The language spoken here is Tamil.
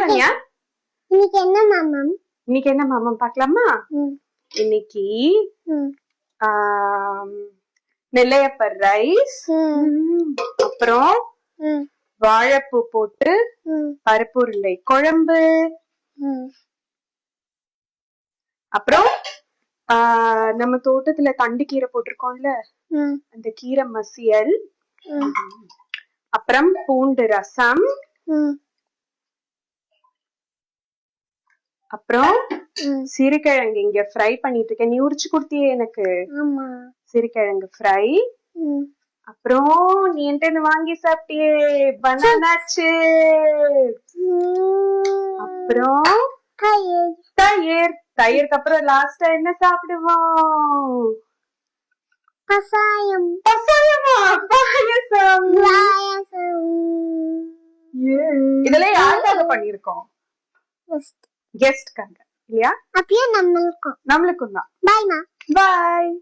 ரன்யா இன்னைக்கு என்ன மாமம்? இன்னைக்கு என்ன மாமம் பார்க்கலாமா? இன்னைக்கு நெல்லையப்பர் ரைஸ், அப்புறம் வாழைப்பூ போட்டு பருப்பு உருண்டை குழம்பு, அப்புறம் நம்ம தோட்டத்துல தண்டு கீரை போட்டிருக்கோம்ல அந்த கீரை மசியல், அப்புறம் பூண்டு ரசம், அப்புறம் சிறுகிழங்கு இங்க ஃப்ரை பண்ணிட்டு இருக்கேன். நீ உரிச்சு கொடுத்தியே எனக்கு. சிறுகிழங்கு ஃப்ரை. அப்புறம் நீ என்கிட்ட வாங்கி சாப்பிட்டியே பனானா சிப்ஸ். அப்புறம் தயிர். தயிருக்கு அப்புறம் லாஸ்டா என்ன சாப்பிடுவோம்? கசாயம். கசாயமா? பாயசம். இதெல்லாம் யாருக்காக பண்ணிருக்கோம்? கெஸ்ட்காக இல்லையா? அப்படியே நம்மளுக்கும் தான். பாய்மா. பாய்.